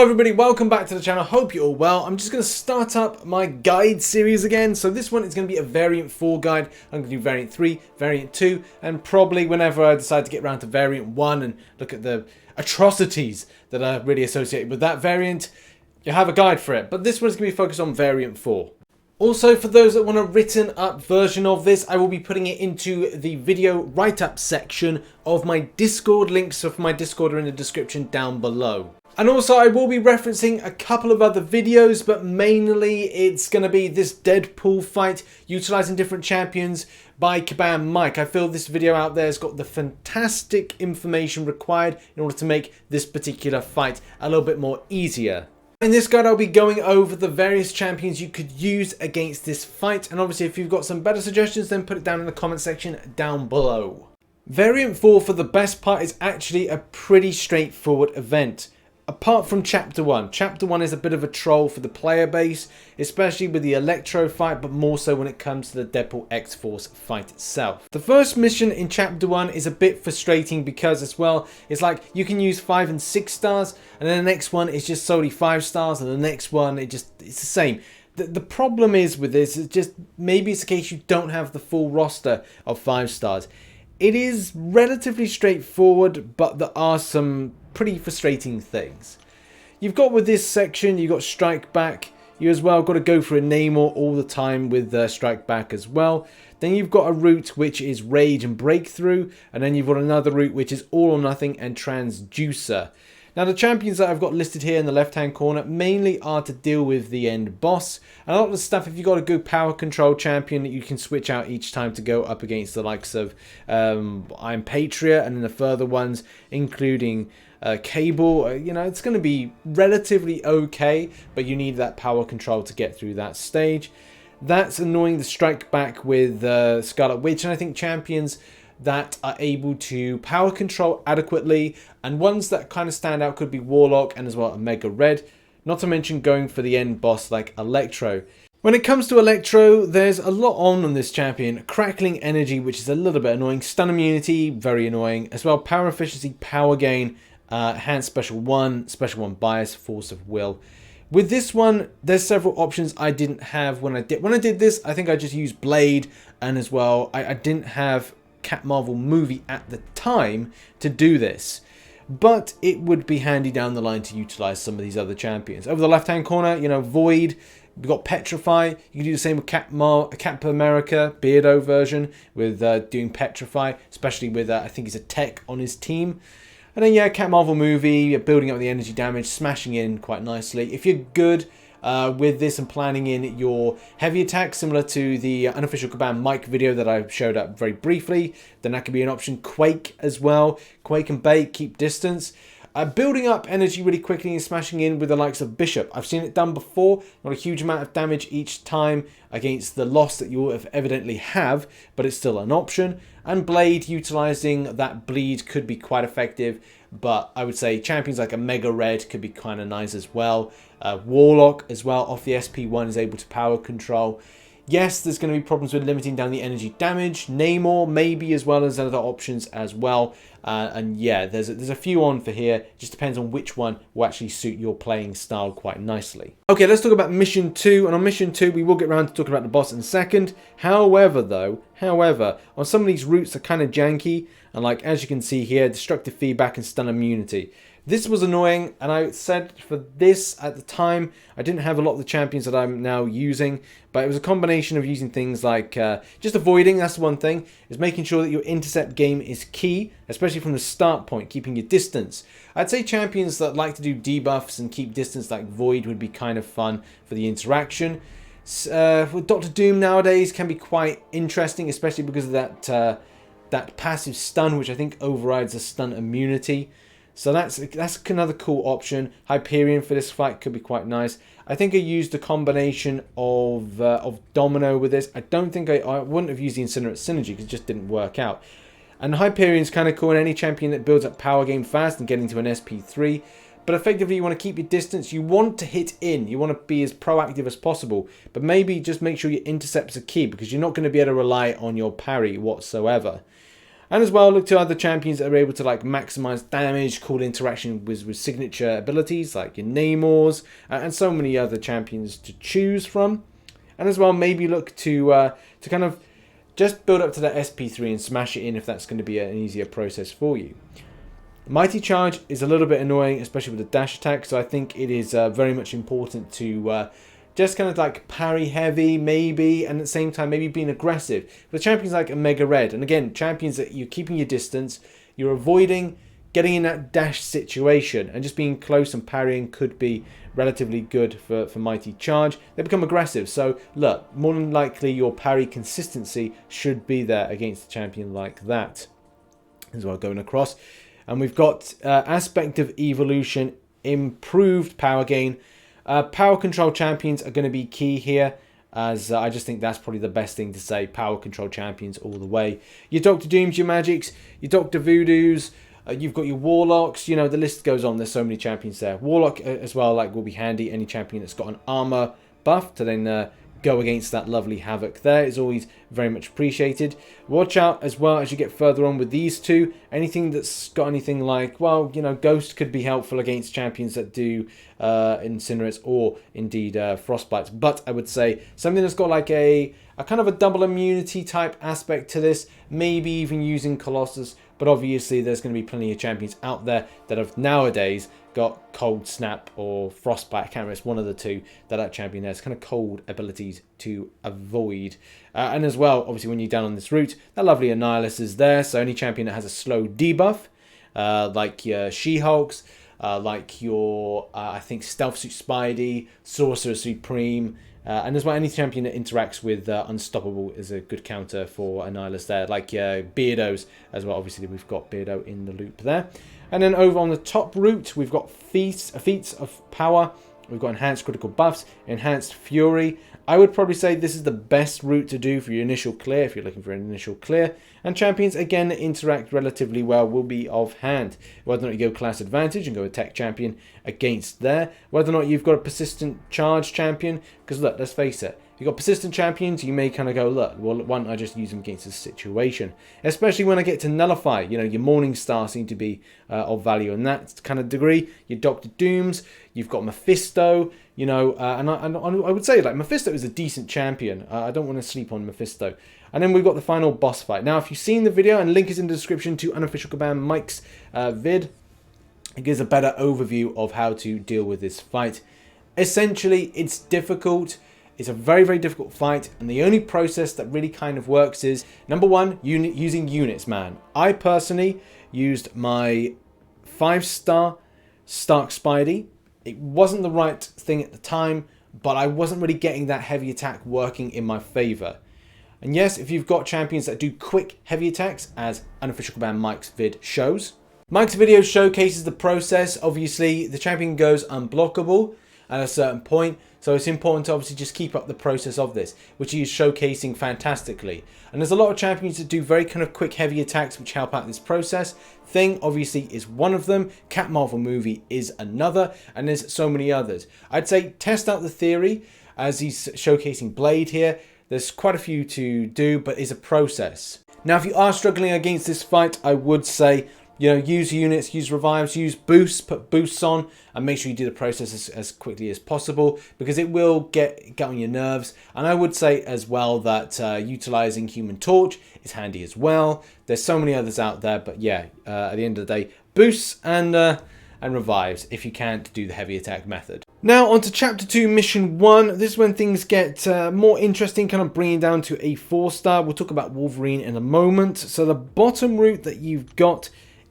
Hello everybody, welcome back to the channel. Hope you're all well. I'm just going to start up my guide series again. So this one is going to be a variant 4 guide. I'm going to do variant 3, variant 2, and probably whenever I decide to get around to variant 1 and look at the atrocities that are really associated with that variant, you'll have a guide for it. But this one's going to be focused on variant 4. Also, for those that want a written up version of this, I will be putting it into the video write-up section of my Discord. Links for my Discord are in the description down below. And also, I will be referencing a couple of other videos, but mainly it's going to be this Deadpool fight utilizing different champions by Kabam Mike. I feel this video out there has got the fantastic information required in order to make this particular fight a little bit more easier. In this guide, I'll be going over the various champions you could use against this fight. And obviously, if you've got some better suggestions, then put it down in the comment section down below. Variant 4, for the best part, is actually a pretty straightforward event. Apart from Chapter 1. Chapter 1 is a bit of a troll for the player base, especially with the Electro fight, but more so when it comes to the Deadpool X-Force fight itself. The first mission in Chapter 1 is a bit frustrating because, as well, it's like you can use 5 and 6 stars, and then the next one is just solely 5 stars, and the next one, it's the same. The problem is with this, it's just maybe it's the case you don't have the full roster of 5 stars. It is relatively straightforward, but there are some pretty frustrating things. You've got with this section, you've got Strike Back. You as well got to go for a Namor all the time with Strike Back as well. Then you've got a route which is Rage and Breakthrough, and then you've got another route which is All or Nothing and Transducer. Now the champions that I've got listed here in the left hand corner mainly are to deal with the end boss. And a lot of the stuff, if you've got a good power control champion, you can switch out each time to go up against the likes of I'm Patriot, and then the further ones including Cable. You know, it's going to be relatively okay, but you need that power control to get through that stage. That's annoying the Strike Back with Scarlet Witch, and I think champions that are able to power control adequately, and ones that kind of stand out could be Warlock and as well Omega Red, not to mention going for the end boss like Electro. When it comes to Electro, there's a lot on this champion. Crackling Energy, which is a little bit annoying. Stun Immunity, very annoying. As well, Power Efficiency, Power Gain, Enhanced Special 1 Bias, Force of Will. With this one, there's several options I didn't have when I did this. I think I just used Blade, and as well, I didn't have Cat Marvel movie at the time to do this, but it would be handy down the line to utilize some of these other champions. Over the left hand corner, you know, Void, we've got Petrify. You can do the same with Captain America Beardo version with doing Petrify, especially with I think he's a tech on his team. And then yeah, Cat Marvel movie, you're building up the energy damage, smashing in quite nicely. If you're good with this and planning in your heavy attack, similar to the unofficial Kabam Mike video that I showed up very briefly, then that could be an option. Quake as well. Quake and Bait, keep distance. Building up energy really quickly and smashing in with the likes of Bishop. I've seen it done before. Not a huge amount of damage each time against the loss that you evidently have, but it's still an option. And Blade, utilizing that bleed could be quite effective, but I would say champions like Omega Red could be kind of nice as well. Warlock as well off the SP1 is able to power control. Yes, there's going to be problems with limiting down the energy damage. Namor maybe, as well as other options as well. And yeah, there's a few on for here. It just depends on which one will actually suit your playing style quite nicely. Okay, let's talk about Mission 2. And on Mission 2, we will get around to talking about the boss in a second. However, on some of these routes are kind of janky. And like, as you can see here, destructive feedback and stun immunity. This was annoying, and I said for this at the time, I didn't have a lot of the champions that I'm now using, but it was a combination of using things like just avoiding, that's the one thing, is making sure that your intercept game is key, especially from the start point, keeping your distance. I'd say champions that like to do debuffs and keep distance like Void would be kind of fun for the interaction. With Dr. Doom nowadays can be quite interesting, especially because of that passive stun, which I think overrides the stun immunity. So that's another cool option. Hyperion for this fight could be quite nice. I think I used a combination of Domino with this. I don't think I wouldn't have used the Incinerate Synergy because it just didn't work out. And Hyperion's kind of cool, and any champion that builds up power game fast and getting to an SP3. But effectively, you want to keep your distance. You want to hit in. You want to be as proactive as possible. But maybe just make sure your intercepts are key, because you're not going to be able to rely on your parry whatsoever. And as well, look to other champions that are able to like maximize damage, cool interaction with signature abilities like your Namors, and so many other champions to choose from. And as well, maybe look to kind of just build up to that SP3 and smash it in if that's going to be an easier process for you. Mighty Charge is a little bit annoying, especially with the dash attack, so I think it is very much important to just kind of like parry heavy maybe, and at the same time maybe being aggressive. With champions like Omega Red, and again, champions that you're keeping your distance, you're avoiding getting in that dash situation, and just being close and parrying could be relatively good for Mighty Charge. They become aggressive, so look, more than likely your parry consistency should be there against a champion like that. As well, going across. And we've got Aspect of Evolution, improved power gain. Power control champions are going to be key here, as I just think that's probably the best thing to say. Power control champions all the way. Your Doctor Dooms, your Magics, your Doctor Voodoos, you've got your Warlocks, you know, the list goes on. There's so many champions there. Warlock as well, like, will be handy. Any champion that's got an armor buff to then go against that lovely Havoc there is always very much appreciated. Watch out as well as you get further on with these two. Anything that's got anything like, well, you know, Ghost could be helpful against champions that do Incinerates or indeed Frostbites. But I would say something that's got like a kind of a double immunity type aspect to this, maybe even using Colossus. But obviously there's going to be plenty of champions out there that have nowadays got Cold Snap or Frostbite. I can't remember, it's one of the two that champion has kind of cold abilities to avoid. And as well, obviously when you're down on this route, that lovely Annihilus is there. So any champion that has a slow debuff, like your She-Hulks, like your, I think, Stealth Suit Spidey, Sorcerer Supreme, and as well any champion that interacts with Unstoppable is a good counter for Annihilus there, like Beardos as well. Obviously we've got Beardo in the loop there. And then over on the top route, we've got feats of power. We've got enhanced critical buffs, enhanced fury. I would probably say this is the best route to do for your initial clear, if you're looking for an initial clear. And champions, again, that interact relatively well will be of hand. Whether or not you go class advantage and go attack champion against there. Whether or not you've got a persistent charge champion. Because look, let's face it. If you've got persistent champions, you may kind of go, look, well, why don't I just use them against this situation? Especially when I get to nullify. You know, your Morningstar seem to be of value in that kind of degree. Your Doctor Dooms, you've got Mephisto, you know, and I would say, like, Mephisto is a decent champion. I don't want to sleep on Mephisto. And then we've got the final boss fight. Now, if you've seen the video, and link is in the description to Unofficial Command Mike's vid, it gives a better overview of how to deal with this fight. Essentially, it's difficult. It's a very, very difficult fight, and the only process that really kind of works is, number one, using units, man. I personally used my 5-star Stark Spidey. It wasn't the right thing at the time, but I wasn't really getting that heavy attack working in my favor. And yes, if you've got champions that do quick heavy attacks, as Unofficial Command Mike's vid shows. Mike's video showcases the process. Obviously, the champion goes unblockable at a certain point, so it's important to obviously just keep up the process of this, which he is showcasing fantastically. And there's a lot of champions that do very kind of quick heavy attacks which help out this process. Thing obviously is one of them, Cat Marvel Movie is another, and there's so many others. I'd say test out the theory, as he's showcasing Blade here. There's quite a few to do, but it's a process. Now, if you are struggling against this fight, I would say, you know, use units, use revives, use boosts, put boosts on, and make sure you do the process as quickly as possible, because it will get on your nerves. And I would say as well that utilizing Human Torch is handy as well. There's so many others out there, but yeah, at the end of the day, boosts and revives if you can't do the heavy attack method. Now on to Chapter 2, Mission 1. This is when things get more interesting, kind of bringing down to a 4-star. We'll talk about Wolverine in a moment. So the bottom route that you've got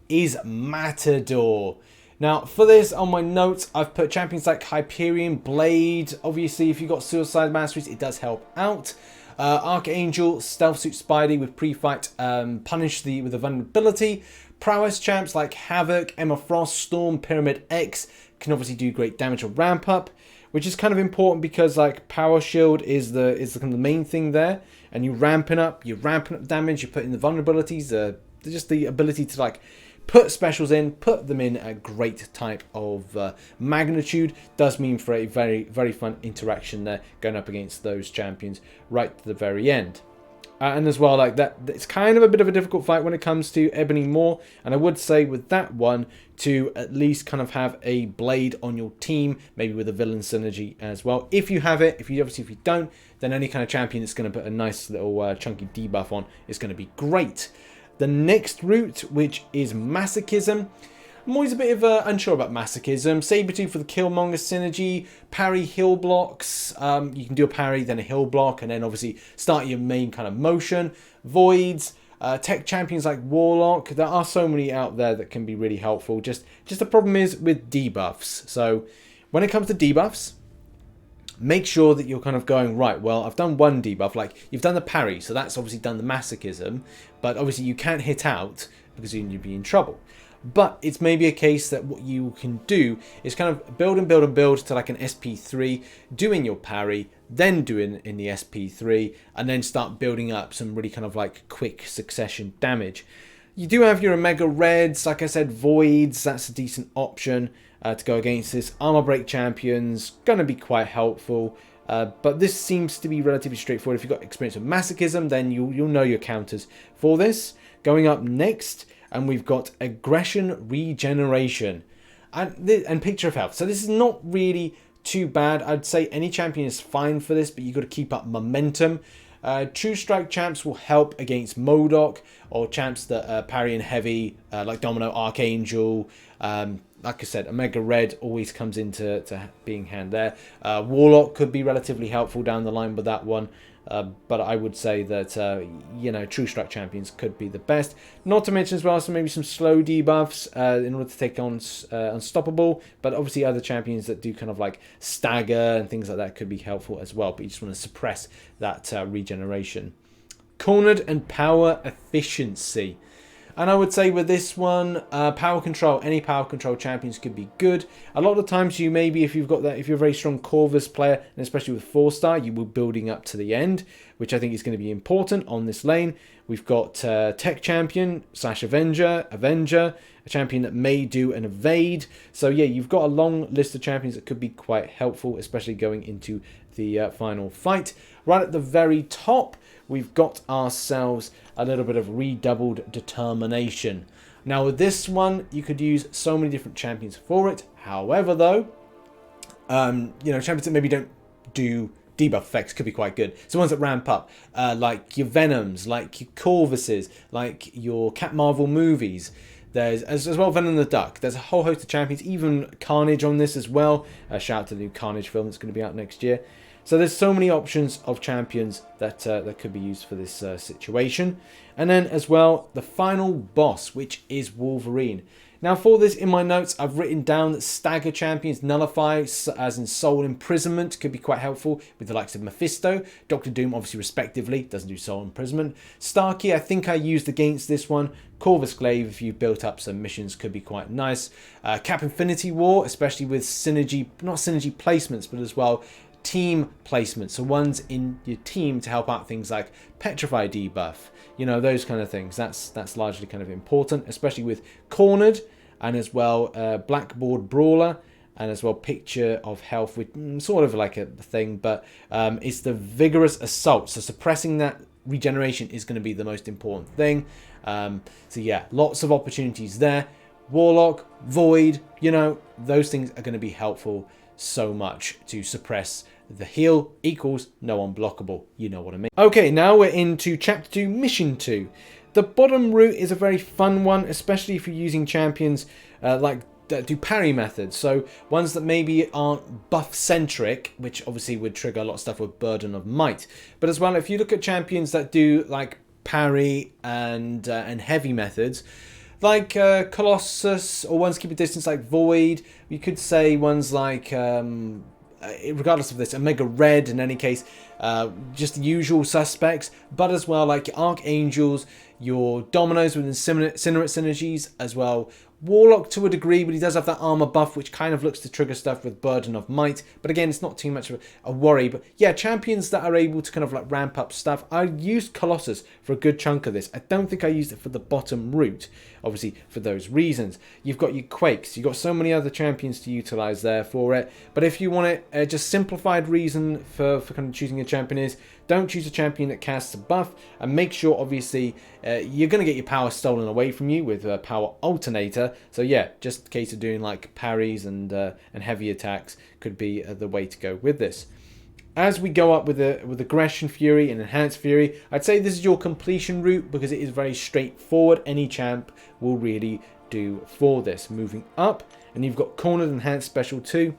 is Matador. Now for this, on my notes, I've put champions like Hyperion, Blade. Obviously, if you've got Suicide Masteries, it does help out. Archangel, Stealth Suit Spidey with pre-fight, punish with the vulnerability. Prowess champs like Havoc, Emma Frost, Storm, Pyramid X can obviously do great damage or ramp up, which is kind of important because like Power Shield is the kind of the main thing there, and you're ramping up damage, you're putting the vulnerabilities, just the ability to like put specials in, put them in a great type of magnitude does mean for a very, very fun interaction there, going up against those champions right to the very end. And as well, like that, it's kind of a bit of a difficult fight when it comes to Ebony Maw. And I would say with that one to at least kind of have a blade on your team, maybe with a villain synergy as well. If you have it, if you don't, then any kind of champion that's going to put a nice little chunky debuff on is going to be great. The next route, which is Masochism. I'm always a bit of unsure about Masochism. Sabretooth for the Killmonger synergy, parry heal blocks. You can do a parry, then a heal block, and then obviously start your main kind of motion. Voids, tech champions like Warlock. There are so many out there that can be really helpful. Just the problem is with debuffs. So when it comes to debuffs, make sure that you're kind of going, right, well, I've done one debuff, like you've done the parry, so that's obviously done the Masochism, but obviously you can't hit out because you'd be in trouble. But it's maybe a case that what you can do is kind of build and build and build to like an SP3, doing your parry, then doing in the SP3, and then start building up some really kind of like quick succession damage. You do have your Omega Reds, like I said, Voids, that's a decent option to go against this. Armor Break champions, gonna be quite helpful. But this seems to be relatively straightforward. If you've got experience with Masochism, then you'll know your counters for this. Going up next, and we've got Aggression Regeneration and Picture of Health. So this is not really too bad. I'd say any champion is fine for this, but you've got to keep up momentum. True Strike champs will help against MODOK, or champs that parry in heavy, like Domino, Archangel. Like I said, Omega Red always comes into being hand there. Warlock could be relatively helpful down the line with that one. But I would say that, you know, True Strike champions could be the best. Not to mention as well, so maybe some slow debuffs in order to take on Unstoppable. But obviously other champions that do kind of like stagger and things like that could be helpful as well. But you just want to suppress that regeneration. Cornered and Power Efficiency. And I would say with this one, power control, any power control champions could be good. A lot of the times you maybe, if you're a very strong Corvus player, and especially with 4-star, you will building up to the end, which I think is going to be important on this lane. We've got Tech Champion / Avenger, a champion that may do an evade. So yeah, you've got a long list of champions that could be quite helpful, especially going into the final fight. Right at the very top, we've got ourselves a little bit of Redoubled Determination. Now with this one, you could use so many different champions for it. However though, you know, champions that maybe don't do debuff effects could be quite good. So ones that ramp up, like your Venoms, like your Corvuses, like your Cat Marvel movies. There's as well Venom the Duck. There's a whole host of champions, even Carnage on this as well. Shout out to the new Carnage film that's going to be out next year. So there's so many options of champions that could be used for this situation. And then as well, the final boss, which is Wolverine. Now for this, in my notes, I've written down that stagger champions, Nullify, as in Soul Imprisonment, could be quite helpful with the likes of Mephisto. Doctor Doom, obviously, respectively, doesn't do Soul Imprisonment. Starkey, I think I used against this one. Corvus Glaive, if you built up some missions, could be quite nice. Cap Infinity War, especially with synergy, not synergy placements, but as well team placements. So ones in your team to help out things like Petrify debuff, you know, those kind of things. That's largely kind of important, especially with Cornered, and as well Blackboard Brawler, and as well Picture of Health, with sort of like a thing, but it's the Vigorous Assault. So suppressing that regeneration is going to be the most important thing. So yeah, lots of opportunities there. Warlock, Void, you know, those things are going to be helpful so much to suppress the heal equals no unblockable. You know what I mean. Okay, now we're into Chapter 2, Mission 2. The bottom route is a very fun one, especially if you're using champions like that do parry methods. So ones that maybe aren't buff centric, which obviously would trigger a lot of stuff with Burden of Might. But as well, if you look at champions that do like parry and heavy methods, like Colossus, or ones keep a distance like Void. You could say ones like, regardless of this, Omega Red in any case, just the usual suspects, but as well like your Archangels, your Dominoes with Incinerate synergies, as well Warlock to a degree, but he does have that armor buff, which kind of looks to trigger stuff with Burden of Might. But again, it's not too much of a worry. But yeah, champions that are able to kind of like ramp up stuff. I used Colossus for a good chunk of this. I don't think I used it for the bottom route, obviously for those reasons. You've got your Quakes. You've got so many other champions to utilize there for it. But if you want it, just simplified reason for kind of choosing a champion is, don't choose a champion that casts a buff, and make sure, obviously, you're going to get your power stolen away from you with a power alternator. So yeah, just a case of doing like parries and heavy attacks could be the way to go with this. As we go up with Aggression Fury and Enhanced Fury, I'd say this is your completion route because it is very straightforward. Any champ will really do for this. Moving up, and you've got Cornered Enhanced Special 2.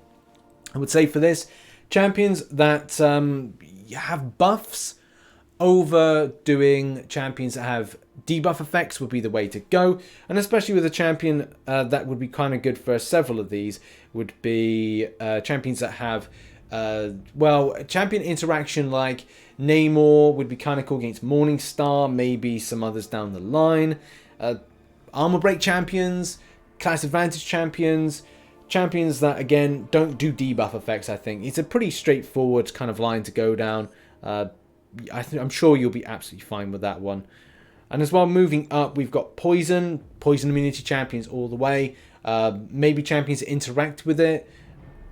I would say for this, champions that have buffs over doing champions that have debuff effects would be the way to go. And especially with a champion that would be kind of good for several of these would be champions that have champion interaction like Namor would be kind of cool against Morningstar, maybe some others down the line. Armor break champions, class advantage champions that, again, don't do debuff effects, I think. It's a pretty straightforward kind of line to go down. I'm sure you'll be absolutely fine with that one. And as well, moving up, we've got Poison immunity champions all the way. Maybe champions that interact with it,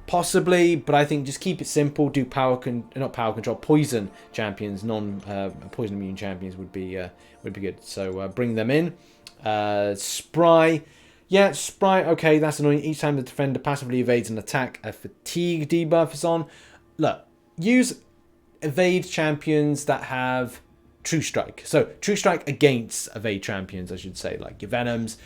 possibly, but I think just keep it simple. Do poison champions, non-poison immune champions would be good. So bring them in. Spry. Yeah, Spry, okay, that's annoying. Each time the defender passively evades an attack, a fatigue debuff is on. Look, use evade champions that have True Strike. So, True Strike against evade champions, I should say, like your Venoms.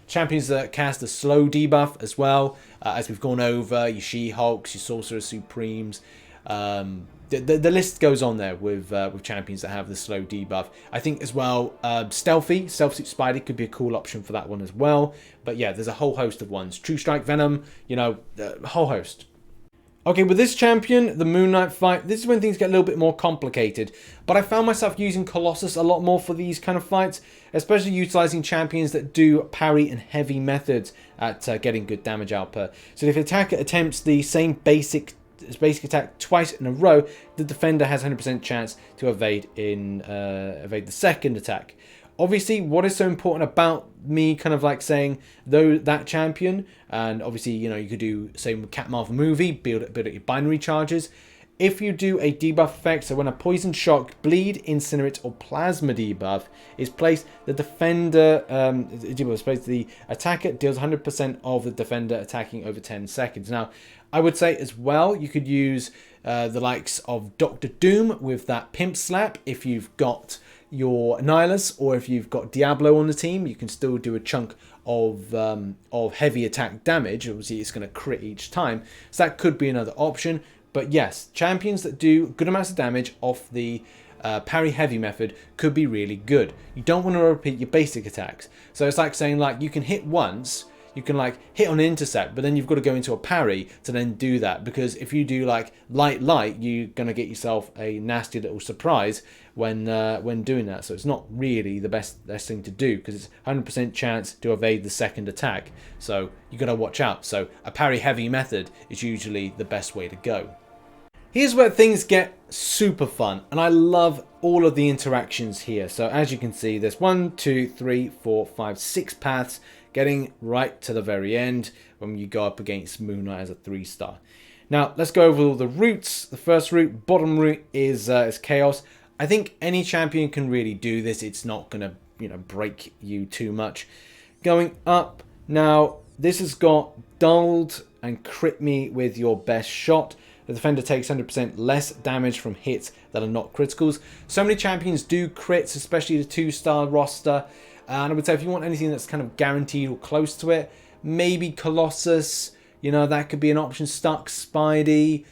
Champions that cast a slow debuff as well, as we've gone over, your She-Hulks, your Sorcerer Supremes. The list goes on there with champions that have the slow debuff. I think as well, Stealth Suit Spidey could be a cool option for that one as well. But yeah, there's a whole host of ones. True Strike, Venom, a whole host. Okay, with this champion, the Moon Knight fight, this is when things get a little bit more complicated. But I found myself using Colossus a lot more for these kind of fights, especially utilizing champions that do parry and heavy methods at getting good damage output. So if the attacker attempts the same basic attack twice in a row, the defender has 100% chance to evade the second attack. Obviously, what is so important about me kind of like saying that champion, and obviously, you could do same with Cat Marvel movie, build up your binary charges. If you do a debuff effect, so when a Poison Shock, Bleed, Incinerate, or Plasma debuff is placed, the attacker deals 100% of the defender attacking over 10 seconds. Now, I would say as well, you could use the likes of Doctor Doom with that Pimp Slap. If you've got your Nihilus or if you've got Diablo on the team, you can still do a chunk of heavy attack damage. Obviously, it's going to crit each time, so that could be another option. But yes, champions that do good amounts of damage off the parry heavy method could be really good. You don't want to repeat your basic attacks. So it's like saying, like, you can hit once, you can like hit on an intercept, but then you've got to go into a parry to then do that, because if you do like light, you're gonna get yourself a nasty little surprise when doing that. So it's not really the best thing to do, because it's 100% chance to evade the second attack. So you got to watch out. So a parry heavy method is usually the best way to go. Here's where things get super fun, and I love all of the interactions here. So as you can see, there's 1, 2, 3, 4, 5, 6 paths, getting right to the very end when you go up against Moon Knight as a 3-star. Now, let's go over all the routes. The first route, bottom route, is Chaos. I think any champion can really do this. It's not going to, break you too much. Going up, now, this has got Dulled and Crit Me with your best shot. The defender takes 100% less damage from hits that are not criticals. So many champions do crits, especially the 2-star roster. And I would say if you want anything that's kind of guaranteed or close to it, maybe Colossus, that could be an option. Stuck, Spidey,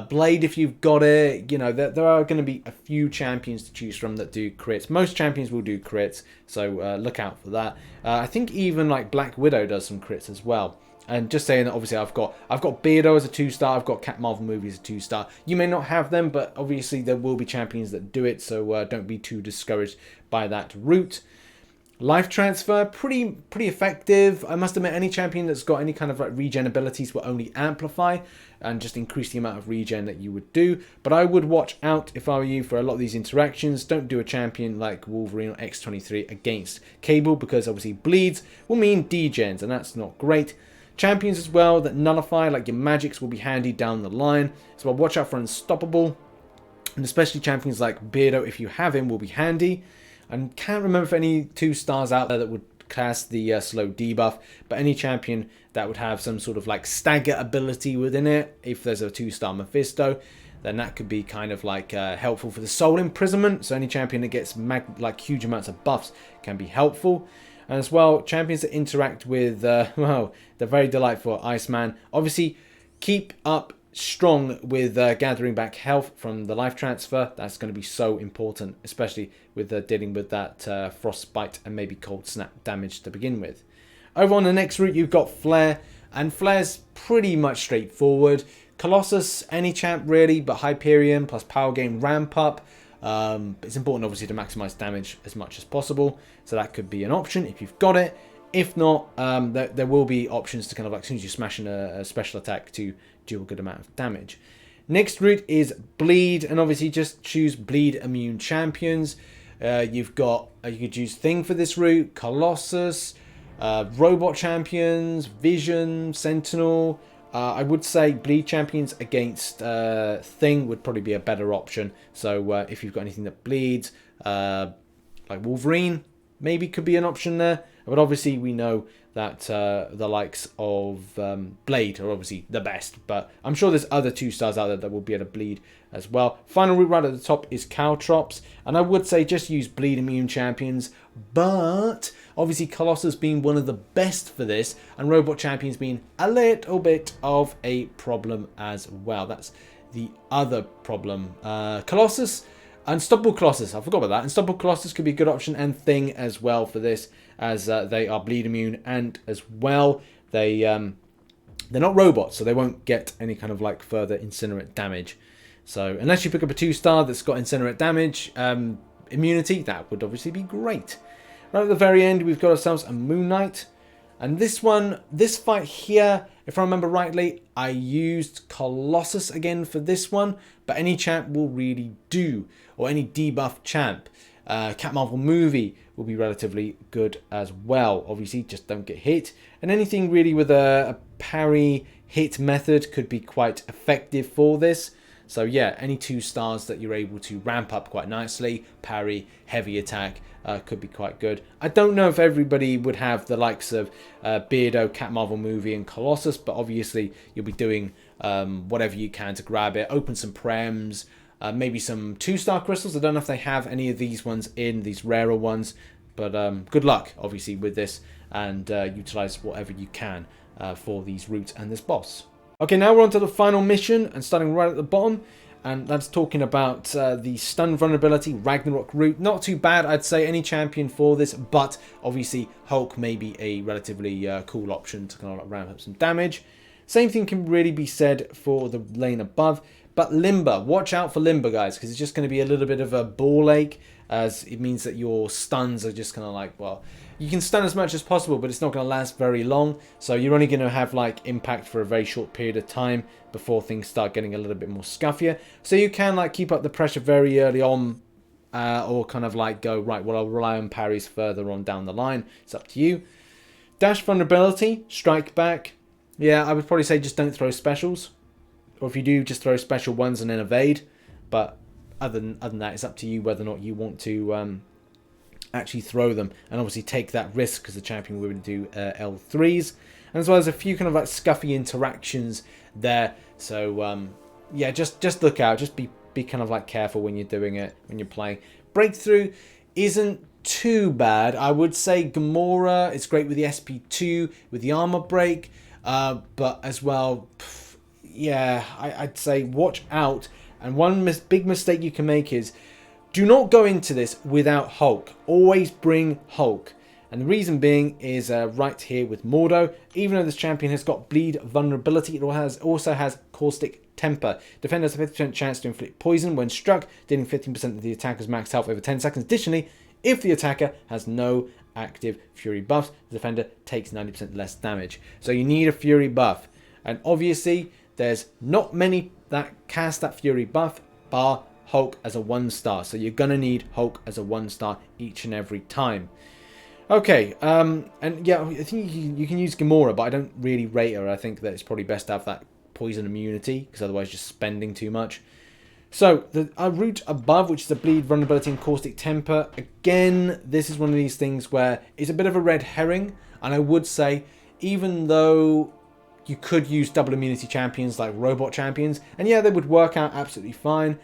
Blade if you've got it. There are going to be a few champions to choose from that do crits. Most champions will do crits, so look out for that. I think even like Black Widow does some crits as well. And just saying that, obviously, I've got Beardo as a 2-star. I've got Cat Marvel movie as a 2-star. You may not have them, but obviously there will be champions that do it, so don't be too discouraged by that route. Life transfer, pretty effective. I must admit, any champion that's got any kind of like regen abilities will only amplify and just increase the amount of regen that you would do. But I would watch out, if I were you, for a lot of these interactions. Don't do a champion like Wolverine or X23 against Cable, because obviously bleeds will mean degens, and that's not great. Champions as well that nullify, like your magics, will be handy down the line. So I'll watch out for Unstoppable, and especially champions like Beardo, if you have him, will be handy. I can't remember if any 2 stars out there that would cast the slow debuff, but any champion that would have some sort of like stagger ability within it, if there's a 2-star Mephisto, then that could be kind of like helpful for the soul imprisonment. So any champion that gets like huge amounts of buffs can be helpful. And as well, champions that interact with, well, the very delightful Iceman. Obviously, keep up strong with gathering back health from the life transfer. That's going to be so important, especially with dealing with that frostbite and maybe cold snap damage to begin with. Over on the next route, you've got Flare, and Flare's pretty much straightforward. Colossus, any champ really, but Hyperion plus Power Gain ramp up. It's important obviously to maximize damage as much as possible, so that could be an option if you've got it. If not, there will be options to kind of like, as soon as you smash in a special attack, to do a good amount of damage. Next route is Bleed, and obviously just choose Bleed immune champions. You've got, you could use Thing for this route, Colossus, Robot champions, Vision, Sentinel. I would say Bleed champions against Thing would probably be a better option. So if you've got anything that bleeds, like Wolverine, maybe could be an option there. But obviously we know that the likes of Blade are obviously the best. But I'm sure there's other 2 stars out there that will be able to bleed as well. Final route right at the top is Caltrops. And I would say just use Bleed immune champions. But obviously Colossus being one of the best for this, and Robot champions being a little bit of a problem as well. That's the other problem. Colossus, Unstoppable Colossus, I forgot about that. Unstoppable Colossus could be a good option, and Thing as well for this, as they are bleed immune, and as well they're not robots, so they won't get any kind of like further incinerate damage. So unless you pick up a 2-star that's got incinerate damage immunity, that would obviously be great. Right at the very end, we've got ourselves a Moon Knight. And this fight here, if I remember rightly, I used Colossus again for this one, but any champ will really do, or any debuff champ. Cat Marvel movie will be relatively good as well. Obviously, just don't get hit. And anything really with a parry hit method could be quite effective for this. So yeah, any 2 stars that you're able to ramp up quite nicely, parry, heavy attack, could be quite good. I don't know if everybody would have the likes of Beardo, Cat Marvel movie, and Colossus, but obviously you'll be doing whatever you can to grab it. Open some prems, maybe some 2-star crystals. I don't know if they have any of these ones in, these rarer ones, but good luck obviously with this, and utilize whatever you can for these routes and this boss. Okay, now we're on to the final mission, and starting right at the bottom, and that's talking about the stun vulnerability Ragnarok route. Not too bad, I'd say, any champion for this, but obviously Hulk may be a relatively cool option to kind of like ramp up some damage. Same thing can really be said for the lane above, but Limber, watch out for Limber, guys, because it's just going to be a little bit of a ball ache, as it means that your stuns are just kind of like, well, you can stun as much as possible, but it's not going to last very long. So you're only going to have like impact for a very short period of time before things start getting a little bit more scuffier. So you can like keep up the pressure very early on, or kind of like go, right, well, I'll rely on parries further on down the line. It's up to you. Dash vulnerability, strike back. Yeah, I would probably say just don't throw specials. Or if you do, just throw special ones and then evade. But other than that, it's up to you whether or not you want to actually throw them, and obviously take that risk, because the champion will do L3s, and as well as a few kind of like scuffy interactions there. So yeah, just look out, just be kind of like careful when you're doing it, when you're playing. Breakthrough isn't too bad. I would say Gamora, it's great with the SP2 with the armor break, but as well, yeah, I'd say watch out. And one big mistake you can make is do not go into this without Hulk. Always bring Hulk. And the reason being is right here with Mordo. Even though this champion has got bleed vulnerability, it also has caustic temper. Defender has a 50% chance to inflict poison when struck, dealing 15% of the attacker's max health over 10 seconds. Additionally, if the attacker has no active Fury buffs, the defender takes 90% less damage. So you need a Fury buff. And obviously, there's not many that cast that Fury buff, bar Hulk as a 1-star. So you're going to need Hulk as a 1-star each and every time. Okay, and yeah, I think you can use Gamora, but I don't really rate her. I think that it's probably best to have that poison immunity, because otherwise you're just spending too much. So, the route above, which is the bleed, vulnerability, and caustic temper. Again, this is one of these things where it's a bit of a red herring. And I would say, even though you could use double immunity champions like robot champions, and yeah, they would work out absolutely fine,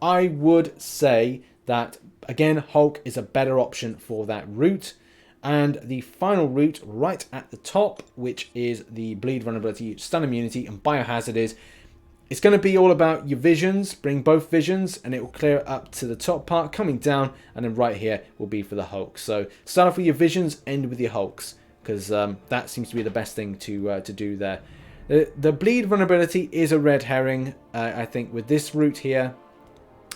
I would say that, again, Hulk is a better option for that route. And the final route right at the top, which is the bleed, vulnerability, stun immunity, and biohazard, is it's going to be all about your visions. Bring both visions and it will clear up to the top part, coming down, and then right here will be for the Hulks. So start off with your visions, end with your Hulks, because that seems to be the best thing to do there. The bleed vulnerability is a red herring, I think, with this route here,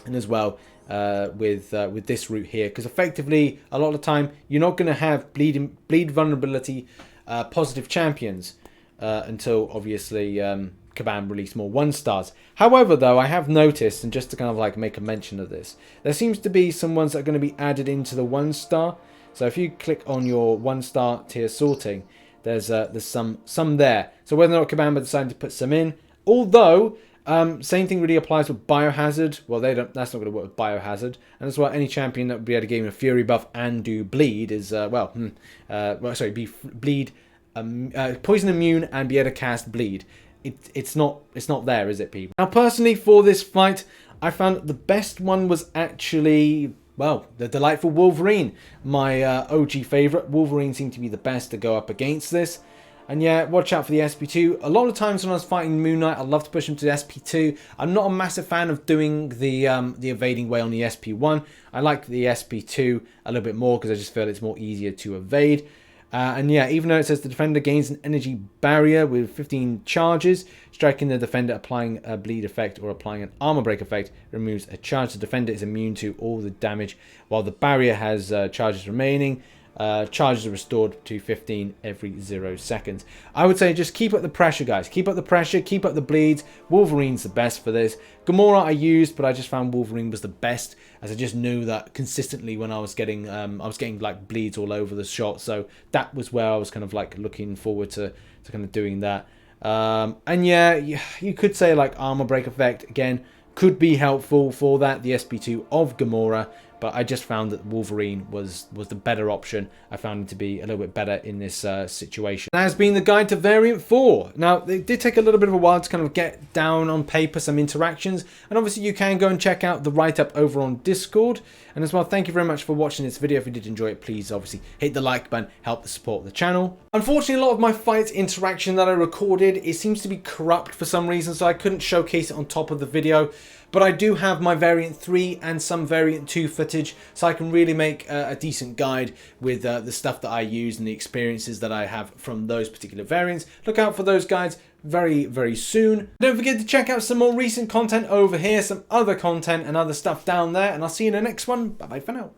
and as well with this route here, because effectively a lot of the time you're not going to have bleed vulnerability positive champions until obviously Kabam release more 1-stars. However, though, I have noticed, and just to kind of like make a mention of this, there seems to be some ones that are going to be added into the 1-star. So if you click on your 1-star tier sorting, there's some there. So whether or not Kabam decided to put some in, although same thing really applies with biohazard. Well, that's not going to work with biohazard, and as well, any champion that would be able to give him a fury buff and do bleed is be bleed, poison immune and be able to cast bleed. It's not there, is it, people? Now, personally, for this fight, I found that the best one was actually, well, the delightful Wolverine. My OG favorite. Wolverine seemed to be the best to go up against this. And yeah, watch out for the SP2. A lot of times when I was fighting Moon Knight, I love to push him to the SP2. I'm not a massive fan of doing the evading way on the SP1. I like the SP2 a little bit more because I just feel it's more easier to evade. And yeah, even though it says the defender gains an energy barrier with 15 charges, striking the defender, applying a bleed effect, or applying an armor break effect removes a charge. The defender is immune to all the damage, while the barrier has charges remaining. Charges are restored to 15 every 0 seconds. I would say just keep up the pressure, guys. Keep up the pressure, keep up the bleeds. Wolverine's the best for this. Gamora I used, but I just found Wolverine was the best, as I just knew that consistently when I was getting like bleeds all over the shot. So that was where I was kind of like looking forward to kind of doing that. And yeah, you could say like armor break effect again could be helpful for that, the SP2 of Gamora. But I just found that Wolverine was the better option. I found him to be a little bit better in this situation. That has been the guide to Variant 4. Now, it did take a little bit of a while to kind of get down on paper some interactions. And obviously, you can go and check out the write-up over on Discord. And as well, thank you very much for watching this video. If you did enjoy it, please obviously hit the like button, help to support the channel. Unfortunately, a lot of my fight interaction that I recorded, it seems to be corrupt for some reason, so I couldn't showcase it on top of the video. But I do have my Variant 3 and some Variant 2 footage, so I can really make a decent guide with the stuff that I use and the experiences that I have from those particular variants. Look out for those guides very, very soon. Don't forget to check out some more recent content over here, some other content and other stuff down there, and I'll see you in the next one. Bye-bye for now.